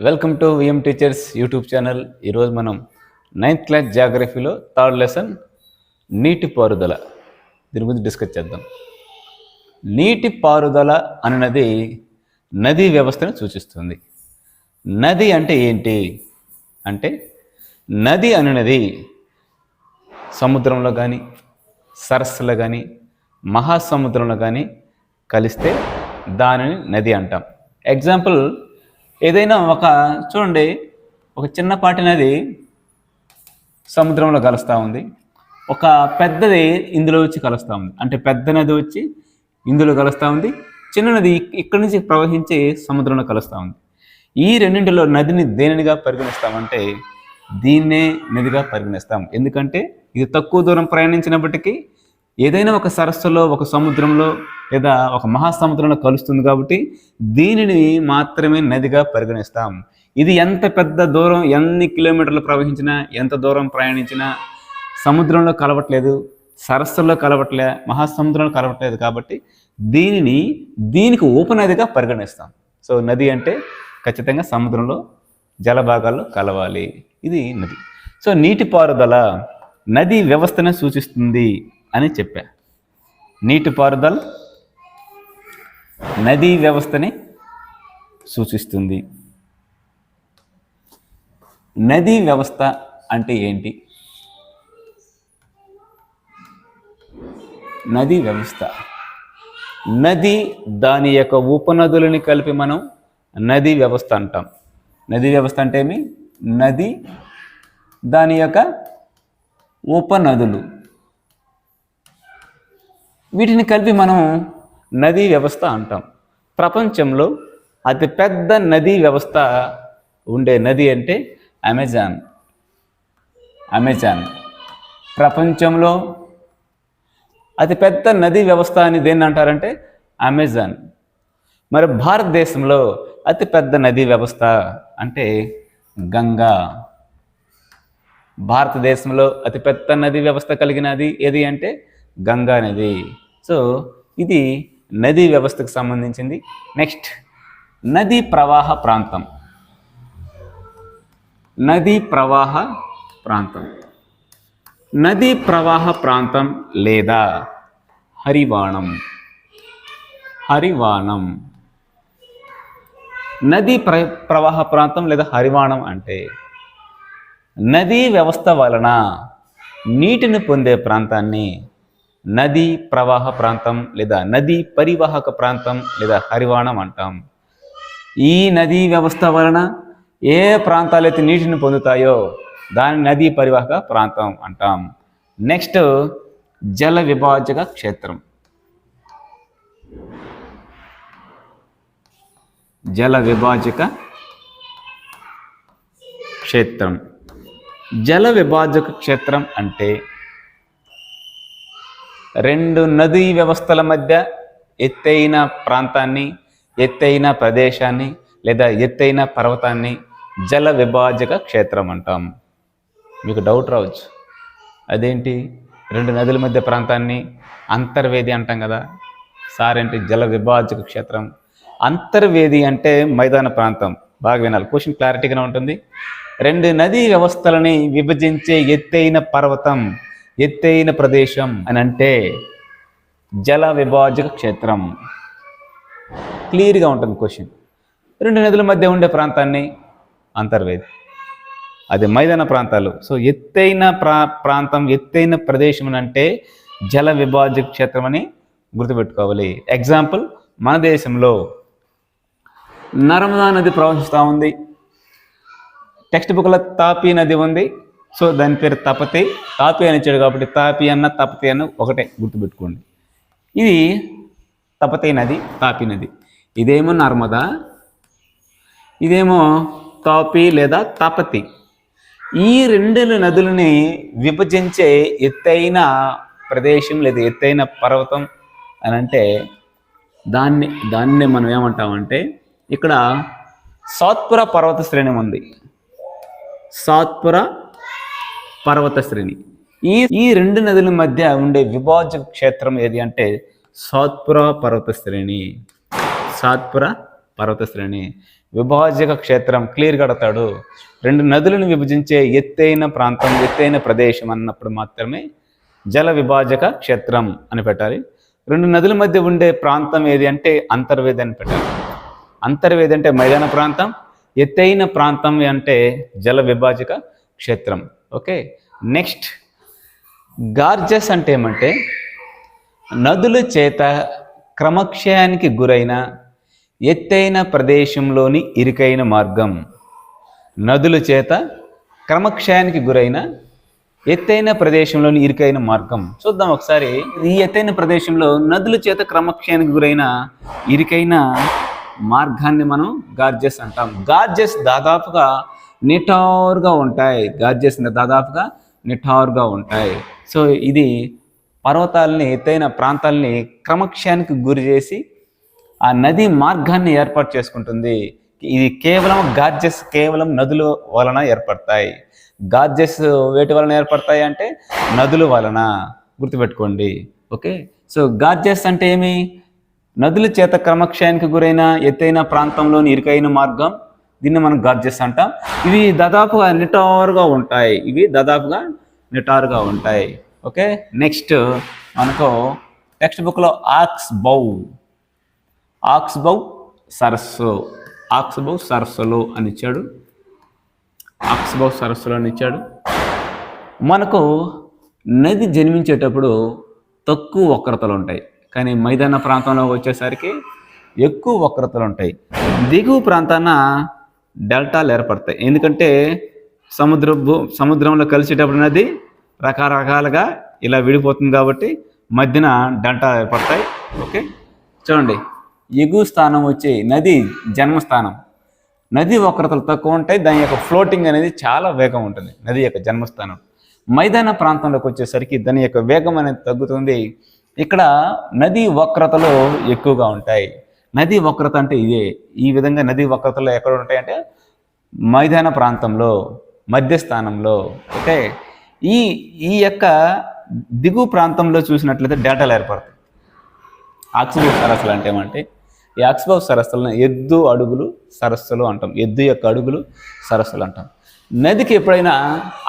Welcome to VM teachers YouTube channel. ఈరోజు మనం 9th class జాగ్రఫీలో third lesson నీటిపారుదల దీని గురించి డిస్కస్ చేద్దాం. నీటిపారుదల అనేది నదీ వ్యవస్థను సూచిస్తుంది. నది అంటే ఏంటి అంటే నది అనేది సముద్రంలో కానీ సరస్సులో కానీ మహాసముద్రంలో కానీ కలిస్తే దానిని నది అంటాం. ఎగ్జాంపుల్, ఏదైనా చూడండి, ఒక చిన్నపాటి నది సముద్రంలో కలుస్తూ ఉంది, ఒక పెద్దది ఇందులో వచ్చి కలుస్తూ ఉంది. అంటే పెద్ద నది వచ్చి ఇందులో కలుస్తూ ఉంది, చిన్న నది ఇక్కడి నుంచి ప్రవహించి సముద్రంలో కలుస్తూ ఉంది. ఈ రెండింటిలో నదిని దేనిగా పరిగణిస్తామంటే దీన్నే నదిగా పరిగణిస్తాం. ఎందుకంటే ఇది తక్కువ దూరం ప్రయాణించినప్పటికీ ఏదైనా ఒక సరస్సులో, ఒక సముద్రంలో లేదా ఒక మహాసముద్రంలో కలుస్తుంది కాబట్టి దీనిని మాత్రమే నదిగా పరిగణిస్తాం. ఇది ఎంత పెద్ద దూరం, ఎన్ని కిలోమీటర్లు ప్రవహించినా, ఎంత దూరం ప్రయాణించినా సముద్రంలో కలవట్లేదు, సరస్సుల్లో కలవట్లే, మహాసముద్రంలో కలవట్లేదు కాబట్టి దీనికి ఉపనదిగా పరిగణిస్తాం. సో నది అంటే ఖచ్చితంగా సముద్రంలో జలభాగాల్లో కలవాలి, ఇది నది. సో నీటిపారుదల నదీ వ్యవస్థను సూచిస్తుంది అని చెప్పా. నీటిపారుదల నదీ వ్యవస్థని సూచిస్తుంది. నదీ వ్యవస్థ అంటే ఏంటి? నదీ వ్యవస్థ, నది దాని యొక్క ఉపనదులని కలిపి మనం నదీ వ్యవస్థ అంటాం. నదీ వ్యవస్థ అంటే ఏమి? నది దాని యొక్క ఉపనదులు వీటిని కలిపి మనం నదీ వ్యవస్థ అంటాం. ప్రపంచంలో అతిపెద్ద నదీ వ్యవస్థ ఉండే నది అంటే అమెజాన్. ప్రపంచంలో అతిపెద్ద నదీ వ్యవస్థ అని దేన్ని అంటారంటే అమెజాన్. మరి భారతదేశంలో అతిపెద్ద నదీ వ్యవస్థ అంటే గంగా. భారతదేశంలో అతిపెద్ద నదీ వ్యవస్థ కలిగినది ఏది అంటే గంగా నది. సో ఇది నదీ వ్యవస్థకు సంబంధించింది. నెక్స్ట్, నదీ ప్రవాహ ప్రాంతం. నదీ ప్రవాహ ప్రాంతం, నదీ ప్రవాహ ప్రాంతం లేదా హరివాణం. నదీ ప్రవాహ ప్రాంతం లేదా హరివాణం అంటే నదీ వ్యవస్థ వలన నీటిని పొందే ప్రాంతాన్ని నదీ ప్రవాహ ప్రాంతం లేదా నదీ పరివాహక ప్రాంతం లేదా హరివాణం అంటాం. ఈ నదీ వ్యవస్థ వలన ఏ ప్రాంతాలైతే నీటిని పొందుతాయో దాని నదీ పరివాహక ప్రాంతం అంటాం. నెక్స్ట్, జల విభాజక క్షేత్రం. జల విభాజక క్షేత్రం. జల విభాజక క్షేత్రం అంటే రెండు నదీ వ్యవస్థల మధ్య ఎత్తైన ప్రాంతాన్ని, ఎత్తైన ప్రదేశాన్ని లేదా ఎత్తైన పర్వతాన్ని జల విభాజక క్షేత్రం అంటాం. మీకు డౌట్ రావచ్చు, అదేంటి రెండు నదుల మధ్య ప్రాంతాన్ని అంతర్వేది అంటాం కదా సార్, ఏంటి జల విభాజక క్షేత్రం? అంతర్వేది అంటే మైదాన ప్రాంతం. బాగా వినాలి, క్వశ్చన్ క్లారిటీగానే ఉంటుంది. రెండు నదీ వ్యవస్థలని విభజించే ఎత్తైన పర్వతం, ఎత్తైన ప్రదేశం అని అంటే జల విభాజక క్షేత్రం. క్లియర్గా ఉంటుంది క్వశ్చన్. రెండు నదుల మధ్య ఉండే ప్రాంతాన్ని అంతర్వేది, అది మైదాన ప్రాంతాలు. సో ఎత్తైన ప్రాంతం, ఎత్తైన ప్రదేశం అని అంటే జల విభాజక క్షేత్రం అని గుర్తుపెట్టుకోవాలి. ఎగ్జాంపుల్, మన దేశంలో నర్మదా నది ప్రవహిస్తూ ఉంది. టెక్స్ట్ బుక్లో తాపీ నది ఉంది, సో దాని పేరు తపతి. తాపి అని ఇచ్చాడు కాబట్టి తాపి అన్న తపతి అన్న ఒకటే గుర్తుపెట్టుకోండి. ఇది తపతి నది, తాపి నది. ఇదేమో నర్మదా, ఇదేమో తాపి లేదా తపతి. ఈ రెండు నదులని విభజించే ఎత్తైన ప్రదేశం లేదా ఎత్తైన పర్వతం అని అంటే దాన్ని మనం ఏమంటామంటే, ఇక్కడ సాత్పురా పర్వత శ్రేణి ఉంది. సాత్పురా పర్వత శ్రేణి. ఈ రెండు నదుల మధ్య ఉండే విభాజక క్షేత్రం ఏది అంటే సాత్పురా పర్వత శ్రేణి. సాత్పురా పర్వత శ్రేణి. విభాజక క్షేత్రం క్లియర్గా అడతాడు. రెండు నదులను విభజించే ఎత్తైన ప్రాంతం, ఎత్తైన ప్రదేశం అన్నప్పుడు మాత్రమే జల విభాజక క్షేత్రం అని పెట్టాలి. రెండు నదుల మధ్య ఉండే ప్రాంతం ఏది అంటే అంతర్వేది అని పెట్టాలి. అంతర్వేది అంటే మైదాన ప్రాంతం, ఎత్తైన ప్రాంతం అంటే జల విభాజక క్షేత్రం. ఓకే, నెక్స్ట్ గార్జెస్ అంటే ఏమంటే నదుల చేత క్రమక్షయానికి గురైన ఎత్తైన ప్రదేశంలోని ఇరుకైన మార్గం. నదుల చేత క్రమక్షయానికి గురైన ఎత్తైన ప్రదేశంలోని ఇరుకైన మార్గం. చూద్దాం ఒకసారి. ఈ ఎత్తైన ప్రదేశంలో నదుల చేత క్రమక్షయానికి గురైన ఇరుకైన మార్గాన్ని మనం గార్జెస్ అంటాం. గార్జెస్ దాదాపుగా నిటారుగా ఉంటాయి. గార్జెస్ దాదాపుగా నిటారుగా ఉంటాయి. సో ఇది పర్వతాలని, ఎత్తైన ప్రాంతాలని క్రమక్షయానికి గురి చేసి ఆ నది మార్గాన్ని ఏర్పాటు చేసుకుంటుంది. ఇది కేవలం గార్జెస్ కేవలం నదుల వలన ఏర్పడతాయి. గార్జెస్ వేటి వలన ఏర్పడతాయి అంటే నదుల వలన, గుర్తుపెట్టుకోండి. ఓకే, సో గార్జెస్ అంటే ఏమి? నదుల చేత క్రమక్షయానికి గురైన ఎత్తైన ప్రాంతంలోని ఇరుకైన మార్గం, దీన్ని మనం గార్జెస్ అంటాం. ఇవి దాదాపుగా నిటారుగా ఉంటాయి. నిటారుగా ఉంటాయి. ఓకే, నెక్స్ట్ మనకు టెక్స్ట్ బుక్లో ఆక్స్బౌ సరస్సులు అని ఇచ్చాడు. ఆక్స్బౌ సరస్సులు అని ఇచ్చాడు. మనకు నది జన్మించేటప్పుడు తక్కువ వక్రతలు ఉంటాయి, కానీ మైదాన ప్రాంతంలో వచ్చేసరికి ఎక్కువ వక్రతలు ఉంటాయి. దిగువ ప్రాంతాన డెల్టాలు ఏర్పడతాయి. ఎందుకంటే సముద్రంలో కలిసేటప్పుడు నది రకరకాలుగా ఇలా విడిపోతుంది కాబట్టి మధ్యన డెల్టా ఏర్పడతాయి. ఓకే, చూడండి. ఎగువ స్థానం వచ్చి నది జన్మస్థానం. నది వక్రతలు తక్కువ ఉంటాయి, దాని యొక్క ఫ్లోటింగ్ అనేది చాలా వేగం ఉంటుంది. నది యొక్క జన్మస్థానం. మైదాన ప్రాంతంలోకి వచ్చేసరికి దాని యొక్క వేగం అనేది తగ్గుతుంది. ఇక్కడ నది వక్రతలు ఎక్కువగా ఉంటాయి. నది వక్రత అంటే ఇదే. ఈ విధంగా నది వక్రతలు ఎక్కడ ఉంటాయంటే మైదాన ప్రాంతంలో, మధ్యస్థానంలో. ఓకే, ఈ యొక్క దిగువ ప్రాంతంలో చూసినట్లయితే డెల్టాలు ఏర్పడతాయి. ఆక్స్బౌ సరస్సులు అంటే ఏమంటే ఈ ఆక్స్బౌ సరస్సులను ఎద్దు అడుగులు సరస్సులు అంటాం. ఎద్దు యొక్క అడుగులు సరస్సులు అంటాం. నదికి ఎప్పుడైనా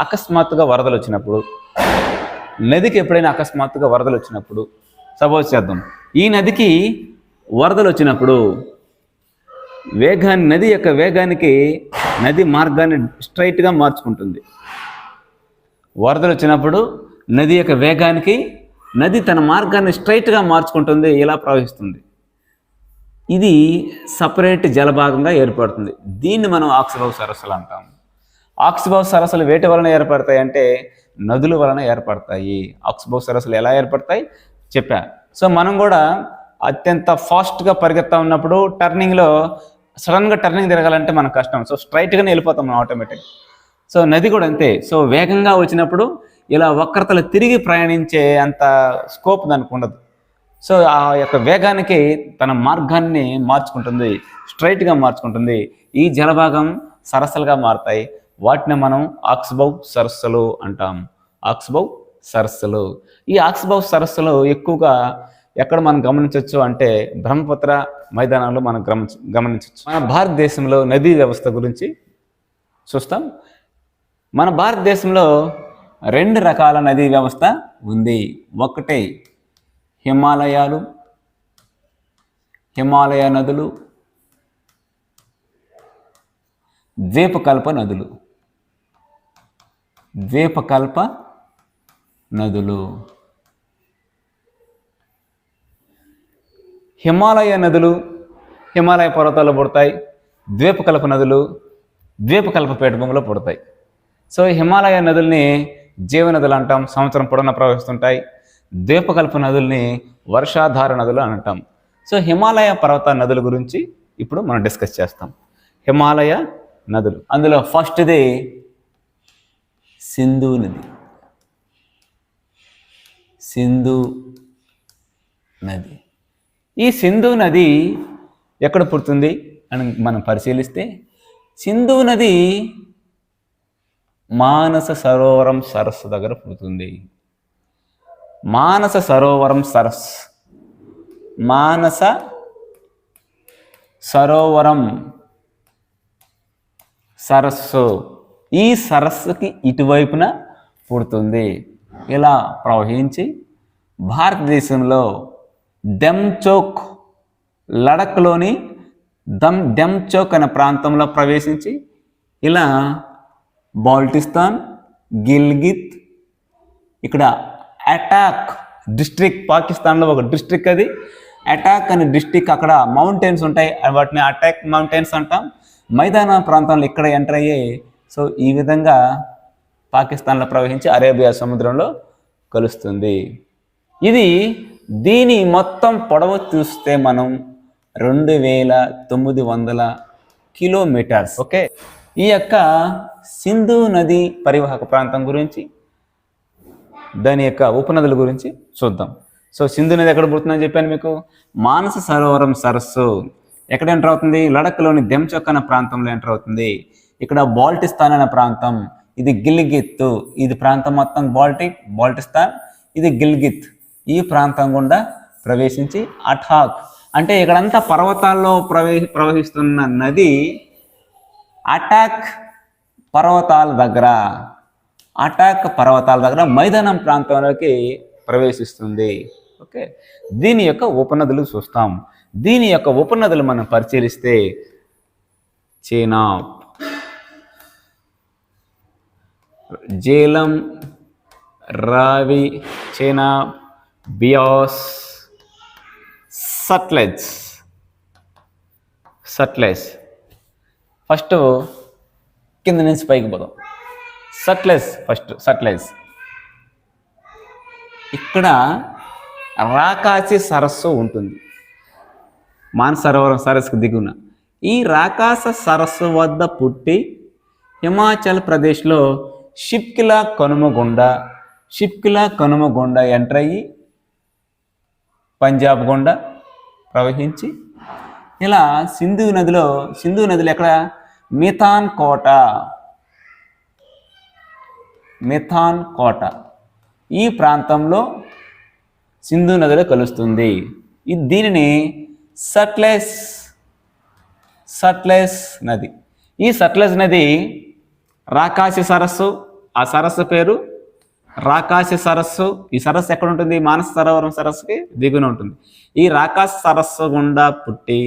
అకస్మాత్తుగా వరదలు వచ్చినప్పుడు సపోజ్ చేద్దాం, ఈ నదికి వరదలు వచ్చినప్పుడు నది యొక్క వేగానికి నది మార్గాన్ని స్ట్రైట్గా మార్చుకుంటుంది. వరదలు వచ్చినప్పుడు నది యొక్క వేగానికి నది తన మార్గాన్ని స్ట్రైట్గా మార్చుకుంటుంది, ఇలా ప్రవహిస్తుంది. ఇది సపరేట్ జలభాగంగా ఏర్పడుతుంది. దీన్ని మనం ఆక్స్బౌ సరస్సులు అంటాం. ఆక్స్బౌ సరస్సులు వేటి వలన ఏర్పడతాయి అంటే నదుల వలన ఏర్పడతాయి. ఆక్స్బౌ సరస్సులు ఎలా ఏర్పడతాయి చెప్పా. సో మనం కూడా అత్యంత ఫాస్ట్గా పరిగెత్తా ఉన్నప్పుడు టర్నింగ్లో సడన్గా టర్నింగ్ తిరగాలంటే మనకు కష్టం. సో స్ట్రైట్గానే వెళ్ళిపోతాం మనం ఆటోమేటిక్. సో నది కూడా అంతే. సో వేగంగా వచ్చినప్పుడు ఇలా వక్రతలు తిరిగి ప్రయాణించే అంత స్కోప్ దానికి ఉండదు. సో ఆ యొక్క వేగానికి తన మార్గాన్ని మార్చుకుంటుంది, స్ట్రైట్గా మార్చుకుంటుంది. ఈ జలభాగం సరస్సులుగా మారుతాయి. వాటిని మనం ఆక్స్బౌ సరస్సులు అంటాం. ఆక్స్బౌ సరస్సులు. ఈ ఆక్స్బౌ సరస్సులు ఎక్కువగా ఎక్కడ మనం గమనించవచ్చు అంటే బ్రహ్మపుత్ర మైదానంలో మనం గమనించవచ్చు. మన భారతదేశంలో నదీ వ్యవస్థ గురించి చూస్తాం. మన భారతదేశంలో 2 రకాల నదీ వ్యవస్థ ఉంది. ఒకటే హిమాలయ నదులు, ద్వీపకల్ప నదులు. హిమాలయ నదులు హిమాలయ పర్వతాల్లో పుడతాయి. ద్వీపకల్ప నదులు ద్వీపకల్ప పీఠభూమిలో పుడతాయి. సో హిమాలయ నదుల్ని జీవనదులు అంటాం, సంవత్సరం పొడవునా ప్రవహిస్తుంటాయి. ద్వీపకల్ప నదుల్ని వర్షాధార నదులు అంటాం. సో హిమాలయ పర్వత నదుల గురించి ఇప్పుడు మనం డిస్కస్ చేస్తాం. హిమాలయ నదులు, అందులో ఫస్ట్ది సింధు నది. ఈ సింధు నది ఎక్కడ పుడుతుంది అని మనం పరిశీలిస్తే సింధు నది మానస సరోవరం సరస్సు దగ్గర పుడుతుంది. మానస సరోవరం సరస్సు, మానస సరోవరం సరస్సు. ఈ సరస్సుకి ఇటువైపున పుడుతుంది. ఇలా ప్రవహించి భారతదేశంలో డెమ్చోక్, లడఖ్లోని డెమ్చోక్ అనే ప్రాంతంలో ప్రవేశించి ఇలా బాల్టిస్తాన్, గిల్గిత్, ఇక్కడ అటాక్ డిస్ట్రిక్ట్, పాకిస్తాన్లో ఒక డిస్ట్రిక్ట్ అది. అటాక్ అనే డిస్ట్రిక్ట్, అక్కడ మౌంటైన్స్ ఉంటాయి, వాటిని అటాక్ మౌంటైన్స్ అంటాం. మైదాన ప్రాంతంలో ఇక్కడ ఎంటర్ అయ్యే. సో ఈ విధంగా పాకిస్తాన్లో ప్రవహించి అరేబియా సముద్రంలో కలుస్తుంది. ఇది దీని మొత్తం పొడవు చూస్తే మనం 2900 కిలోమీటర్స్. ఓకే, ఈ యొక్క సింధు నది పరివాహక ప్రాంతం గురించి, దాని యొక్క ఉపనదుల గురించి చూద్దాం. సో సింధు నది ఎక్కడ పుడుతుందని చెప్పాను మీకు. మానస సరోవరం సరస్సు ఎక్కడ ఎంటర్ అవుతుంది? లడఖ్లోని డెమ్చోక్ అనే ప్రాంతంలో ఎంటర్ అవుతుంది. ఇక్కడ బాల్టిస్తాన్ అనే ప్రాంతం, ఇది గిల్గిత్, ఇది ప్రాంతం మొత్తం బాల్టిస్తాన్, ఇది గిల్గిత్. ఈ ప్రాంతం గుండా ప్రవేశించి అటాక్ అంటే ఇక్కడంతా పర్వతాల్లో ప్రవహిస్తున్న నది అటాక్ పర్వతాల దగ్గర మైదానం ప్రాంతంలోకి ప్రవేశిస్తుంది. ఓకే, దీని యొక్క ఉపనదులు చూస్తాం. దీని యొక్క ఉపనదులు మనం పరిశీలిస్తే చేనాబ్, జేలం, రావి, చేనాబ్, బియాస్, సట్లెజ్. ఫస్ట్ కింద నుంచి పైకి పోదాం. సట్లెజ్. ఇక్కడ రాకాసి సరస్సు ఉంటుంది, మానసరోవరం సరస్సుకు దిగున. ఈ రాకాస సరస్సు వద్ద పుట్టి హిమాచల్ ప్రదేశ్లో షిప్కిలా కనుమ గుండా ఎంటర్ అయ్యి పంజాబ్ గుండా ప్రవహించి ఇలా సింధు నదిలో ఎక్కడ మిథాన్ కోట ఈ ప్రాంతంలో సింధు నదిలో కలుస్తుంది. దీనిని సట్లెజ్ నది. ఈ సట్లెజ్ నది రాకాసి సరస్సు, ఆ సరస్సు పేరు రాకాసి సరస్సు. ఈ సరస్సు ఎక్కడ ఉంటుంది? మానస సరోవరం సరస్సుకి దిగున ఉంటుంది. ఈ రాకాసి సరస్సు గుండా పుట్టి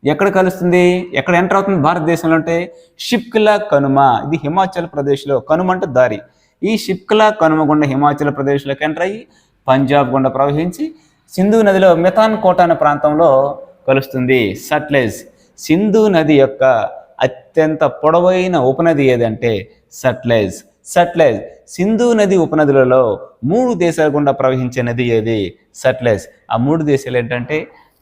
ఎక్కడ కలుస్తుంది? ఎక్కడ ఎంటర్ అవుతుంది భారతదేశంలో అంటే షిప్కిలా కనుమ. ఇది హిమాచల్ ప్రదేశ్లో, కనుమ అంటే దారి. ఈ షిప్కిలా కనుమ గుండా హిమాచల్ ప్రదేశ్లోకి ఎంటర్ అయ్యి పంజాబ్ గుండా ప్రవహించి సింధు నదిలో మిథాన్ కోట అనే ప్రాంతంలో కలుస్తుంది. సట్లెజ్. సింధు నది యొక్క అత్యంత పొడవైన ఉపనది ఏదంటే సట్లెజ్. సింధు నది ఉపనదులలో 3 దేశాల గుండా ప్రవహించే నది ఏది? సట్లెజ్. ఆ 3 దేశాలు ఏంటంటే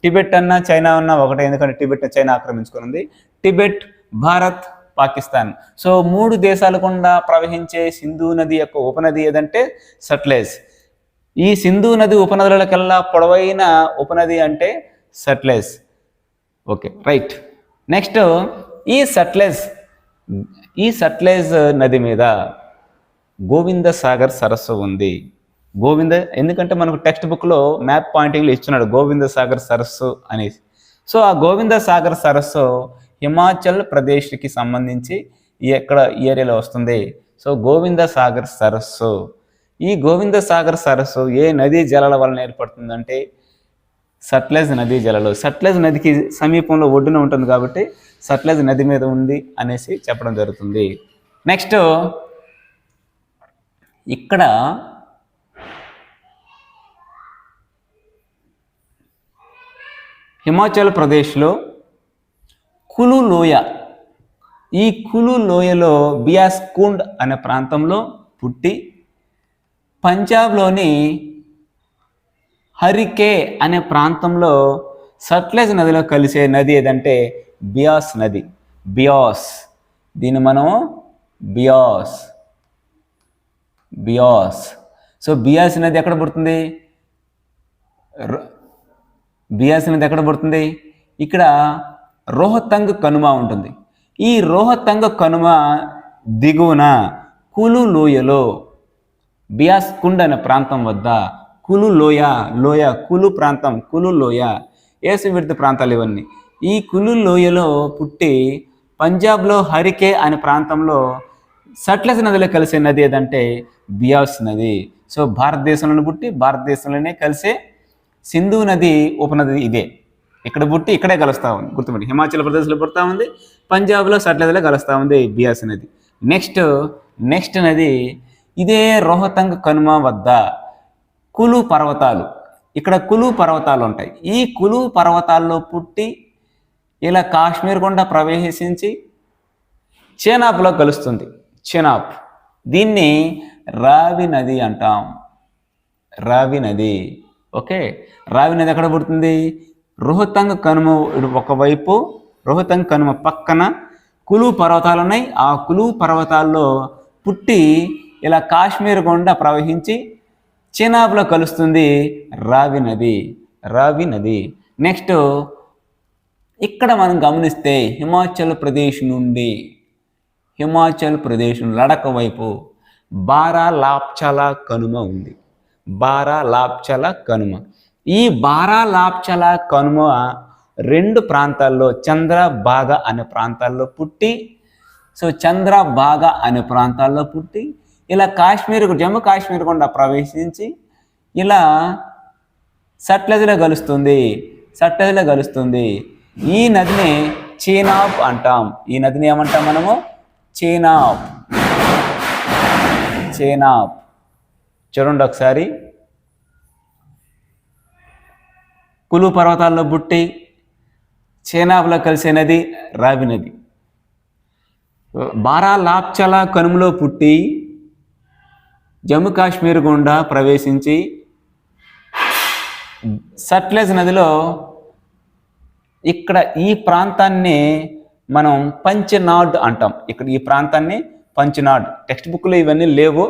టిబెట్ అన్నా చైనా అన్నా ఒకటే, ఎందుకంటే టిబెట్ చైనా ఆక్రమించుకున్నది. టిబెట్, భారత్, పాకిస్తాన్. సో 3 దేశాల గుండా ప్రవహించే సింధు నది యొక్క ఉపనది ఏదంటే సట్లెజ్. ఈ సింధు నది ఉపనదులకల్లా పొడవైన ఉపనది అంటే సట్లెజ్. Okay, right. నెక్స్ట్ ఈ సట్లెజ్ నది మీద గోవింద సాగర్ సరస్సు ఉంది. ఎందుకంటే మనకు టెక్స్ట్ బుక్లో మ్యాప్ పాయింటింగ్లో ఇస్తున్నాడు గోవింద సాగర్ సరస్సు అనేసి. సో ఆ గోవింద సాగర్ సరస్సు హిమాచల్ ప్రదేశ్కి సంబంధించి ఎక్కడ ఏరియాలో వస్తుంది. సో గోవింద సాగర్ సరస్సు, ఈ గోవింద సాగర్ సరస్సు ఏ నదీ జలాల వలన ఏర్పడుతుందంటే సట్లెజ్ నదీ జలాలు. సట్లెజ్ నదికి సమీపంలో ఒడ్డున ఉంటుంది కాబట్టి సట్లెజ్ నది మీద ఉంది అనేసి చెప్పడం జరుగుతుంది. నెక్స్ట్ ఇక్కడ హిమాచల్ ప్రదేశ్లో కులు లోయ, ఈ కులు లోయలో బియాస్కుండ్ అనే ప్రాంతంలో పుట్టి పంజాబ్లోని హరికే అనే ప్రాంతంలో సట్లెజ్ నదిలో కలిసే నది ఏదంటే బియాస్ నది. దీన్ని మనం బియాస్. సో బియాస్ నది ఎక్కడ పుడుతుంది? ఇక్కడ రోహతంగ్ కనుమ ఉంటుంది. ఈ రోహతంగ్ కనుమ దిగువన కులు లోయలో బియాస్కుండ్ అనే ప్రాంతం వద్ద కులు లోయ, కులు ప్రాంతం, కులు లోయ, ఏసు విడత ప్రాంతాలు ఇవన్నీ. ఈ కులు లోయలో పుట్టి పంజాబ్లో హరికే అనే ప్రాంతంలో సట్లెజ్ నదిలో కలిసే నది ఏదంటే బియాస్ నది. సో భారతదేశంలోనే పుట్టి భారతదేశంలోనే కలిసే సింధు నది ఉపనది ఇదే. ఇక్కడ పుట్టి ఇక్కడే కలుస్తూ ఉంది, గుర్తుపెట్టి. హిమాచల్ ప్రదేశ్లో పుడతా ఉంది, పంజాబ్లో సట్లెజ్లో కలుస్తూ ఉంది బియాస్ నది. నెక్స్ట్ నది ఇదే రోహతంగ్ కనుమ వద్ద కులు పర్వతాలు, ఇక్కడ కులు పర్వతాలు ఉంటాయి. ఈ కులు పర్వతాల్లో పుట్టి ఇలా కాశ్మీర్ గుండా ప్రవేశించి చేనాబ్లో కలుస్తుంది. చెనాబ్, దీన్ని రావి నది అంటాం. రావి నది. ఓకే, రావి నది ఎక్కడ పుడుతుంది? రోహతంగ్ కనుమ ఒకవైపు, రోహతంగ్ కనుమ పక్కన కులు పర్వతాలు ఉన్నాయి. ఆ కులు పర్వతాల్లో పుట్టి ఇలా కాశ్మీర్ గుండా ప్రవహించి చెనాబ్లో కలుస్తుంది రావి నది. రావి నది. నెక్స్ట్ ఇక్కడ మనం గమనిస్తే హిమాచల్ ప్రదేశ్ నుండి లడఖ్ వైపు బారాలాప్చల కనుమ ఉంది. బారాలాప్చల కనుమ. ఈ బారాలాప్చల కనుమ రెండు ప్రాంతాల్లో చంద్రభాగా అనే ప్రాంతాల్లో పుట్టి, సో చంద్రభాగా అనే ప్రాంతాల్లో పుట్టి ఇలా జమ్మూ కాశ్మీర్ గుండా ప్రవేశించి ఇలా సట్లెజ్లో కలుస్తుంది. ఈ నదిని చీనాబ్ అంటాం. ఈ నదిని ఏమంటాం మనము? చీనాబ్. చూడండి ఒకసారి. కులు పర్వతాల్లో పుట్టి చీనాబ్లో కలిసే నది రావి నది. బారాలాప్చల కనుమలో పుట్టి జమ్మూ కాశ్మీర్ గుండా ప్రవేశించి సట్లెజ్ నదిలో ఇక్కడ ఈ ప్రాంతాన్ని మనం పంచనాడ్ అంటాం. ఇక్కడ ఈ ప్రాంతాన్ని పంచనాడ్. టెక్స్ట్ బుక్లో ఇవన్నీ లేవు,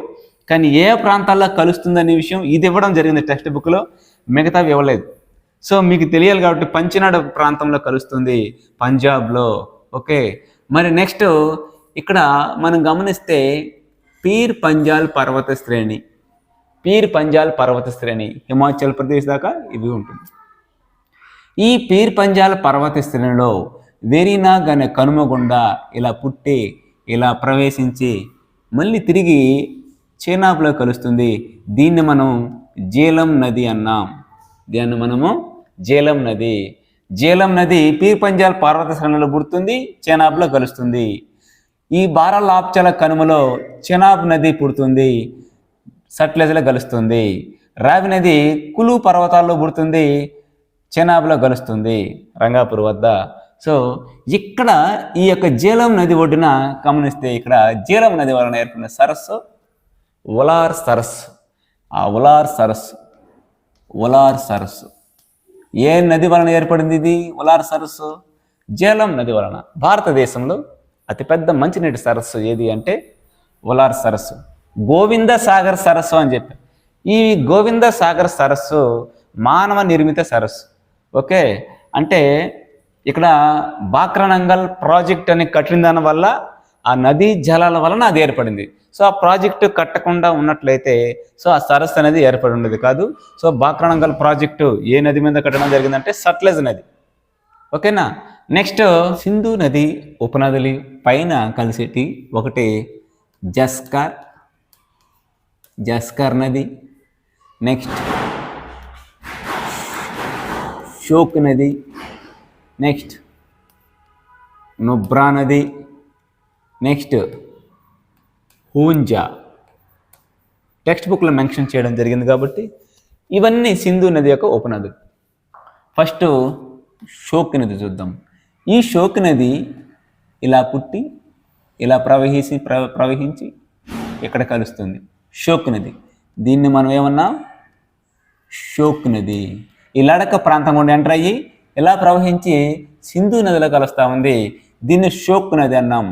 కానీ ఏ ప్రాంతాల్లో కలుస్తుందనే విషయం ఇది ఇవ్వడం జరిగింది టెక్స్ట్ బుక్లో, మిగతావి ఇవ్వలేదు. సో మీకు తెలియాలి కాబట్టి పంచనాడ్ ప్రాంతంలో కలుస్తుంది, పంజాబ్లో. ఓకే, మరి నెక్స్ట్ ఇక్కడ మనం గమనిస్తే పీర్ పంజాల్ పర్వత శ్రేణి హిమాచల్ ప్రదేశ్ దాకా ఇవి ఉంటుంది. ఈ పీర్ పంజాల్ పర్వత శ్రేణిలో వెరీనాగ్ అనే కనుమ గుండా ఇలా పుట్టి ఇలా ప్రవేశించి మళ్ళీ తిరిగి చేనాబ్లో కలుస్తుంది. దీన్ని మనం జేలం నది అన్నాం. జేలం నది పీర్ పంజాల్ పర్వత శ్రేణిలో పుడుతుంది, చేనాబ్లో కలుస్తుంది. ఈ బారాలాప్చల కనుమలో చెనాబ్ నది పుడుతుంది, సట్లెజ్లో కలుస్తుంది. రావి నది కులు పర్వతాల్లో పుడుతుంది, చెనాబ్లో కలుస్తుంది రంగాపూర్ వద్ద. సో ఇక్కడ ఈ యొక్క జేలం నది ఒడ్డున గమనిస్తే ఇక్కడ జేలం నది వలన ఏర్పడిన సరస్సు ఉలార్ సరస్సు. ఆ ఉలార్ సరస్సు ఏ నది వలన ఏర్పడింది? ఇది ఉలార్ సరస్సు జేలం నది వలన. భారతదేశంలో అతిపెద్ద మంచినీటి సరస్సు ఏది అంటే ఉలార్ సరస్సు. గోవింద సాగర్ సరస్సు అని చెప్పి, ఈ గోవింద సాగర్ సరస్సు మానవ నిర్మిత సరస్సు. ఓకే, అంటే ఇక్కడ బాక్రనంగల్ ప్రాజెక్ట్ అని కట్టిన దాని వల్ల ఆ నదీ జలాల వలన అది ఏర్పడింది. సో ఆ ప్రాజెక్టు కట్టకుండా ఉన్నట్లయితే సో ఆ సరస్సు అనేది ఏర్పడి ఉండేది కాదు. సో బాక్రనంగల్ ప్రాజెక్టు ఏ నది మీద కట్టడం జరిగిందంటే సట్లెజ్ నది. ఓకేనా. నెక్స్ట్ సింధు నది ఉపనదులు పైన కలిసేటి ఒకటి జస్కర్ నది, నెక్స్ట్ షోక్ నది, నెక్స్ట్ నుబ్రా నది, నెక్స్ట్ హూంజా. టెక్స్ట్ బుక్లో మెన్షన్ చేయడం జరిగింది కాబట్టి ఇవన్నీ సింధు నది యొక్క ఉపనదులు. ఫస్ట్ షోక్ నది చూద్దాం. ఈ షోక్ నది ఇలా పుట్టి ఇలా ప్రవహించి ఇక్కడ కలుస్తుంది. షోక్ నది, దీన్ని మనం ఏమన్నా షోక్ నది. ఈ లడఖ ప్రాంతం గుండా ఎంటర్ అయ్యి ఇలా ప్రవహించి సింధు నదిలో కలుస్తూ ఉంది, దీన్ని షోక్ నది అన్నాం.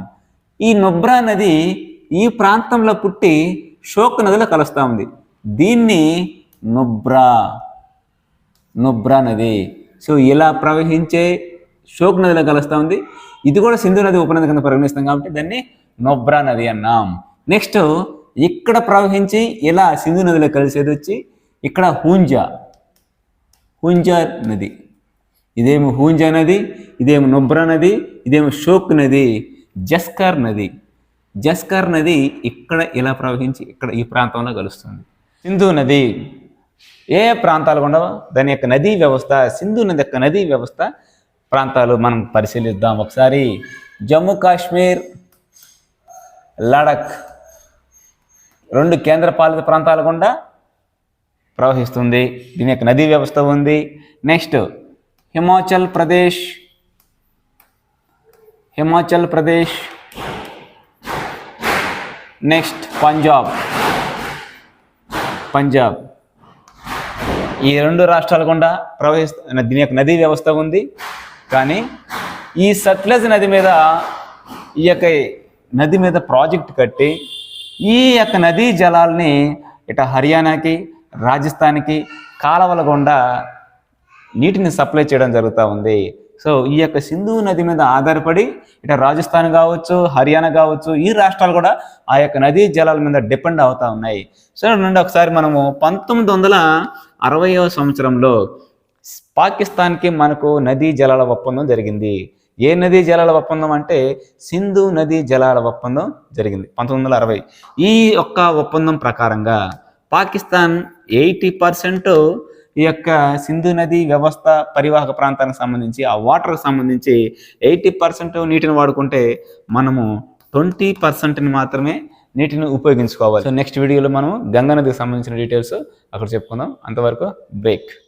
ఈ నుబ్రా నది ఈ ప్రాంతంలో పుట్టి షోక్ నదిలో కలుస్తూ ఉంది, దీన్ని నుబ్రా నది. సో ఇలా ప్రవహించే షోక్ నదిలో కలుస్తూ ఉంది, ఇది కూడా సింధు నది ఉపనది కింద పరిగణిస్తాం కాబట్టి దాన్ని నుబ్రా నది అన్నాం. నెక్స్ట్ ఇక్కడ ప్రవహించి ఇలా సింధు నదిలో కలిసేది వచ్చి ఇక్కడ హూంజా నది. ఇదేమో హూంజా నది, ఇదేమో నుబ్రా నది, ఇదేమో షోక్ నది, జస్కర్ నది. జస్కర్ నది ఇక్కడ ఇలా ప్రవహించి ఇక్కడ ఈ ప్రాంతంలో కలుస్తుంది. సింధు నది ఏ ప్రాంతాలు ఉండవో దాని యొక్క నదీ వ్యవస్థ, సింధు నది యొక్క నదీ వ్యవస్థ ప్రాంతాలు మనం పరిశీలిద్దాం ఒకసారి. జమ్మూ కాశ్మీర్, లడఖ్ 2 కేంద్రపాలిత ప్రాంతాల గుండా ప్రవహిస్తుంది. దీని యొక్క నదీ వ్యవస్థ ఉంది. నెక్స్ట్ హిమాచల్ ప్రదేశ్, నెక్స్ట్ పంజాబ్ ఈ 2 రాష్ట్రాల గుండా దీని యొక్క నదీ వ్యవస్థ ఉంది. కానీ ఈ సట్లెజ్ నది మీద నది మీద ప్రాజెక్ట్ కట్టి ఈ యొక్క నదీ జలాల్ని ఇటు హర్యానాకి, రాజస్థాన్కి కాలవల గుండా నీటిని సప్లై చేయడం జరుగుతూ ఉంది. సో ఈ యొక్క సింధు నది మీద ఆధారపడి ఇటు రాజస్థాన్ కావచ్చు, హర్యానా కావచ్చు, ఈ రాష్ట్రాలు కూడా ఆ యొక్క నదీ జలాల మీద డిపెండ్ అవుతూ ఉన్నాయి. సో నుండి ఒకసారి మనము 1960వ సంవత్సరంలో పాకిస్తాన్కి మనకు నదీ జలాల ఒప్పందం జరిగింది. ఏ నదీ జలాల ఒప్పందం అంటే సింధు నదీ జలాల ఒప్పందం జరిగింది 1960. ఈ యొక్క ఒప్పందం ప్రకారంగా పాకిస్తాన్ 80% ఈ యొక్క సింధు నది వ్యవస్థ పరివాహక ప్రాంతానికి సంబంధించి ఆ వాటర్కి సంబంధించి 80% నీటిని వాడుకుంటే మనము 20%ని మాత్రమే నీటిని ఉపయోగించుకోవాలి. సో నెక్స్ట్ వీడియోలో మనం గంగా నదికి సంబంధించిన డీటెయిల్స్ అక్కడ చెప్పుకుందాం. అంతవరకు బ్రేక్.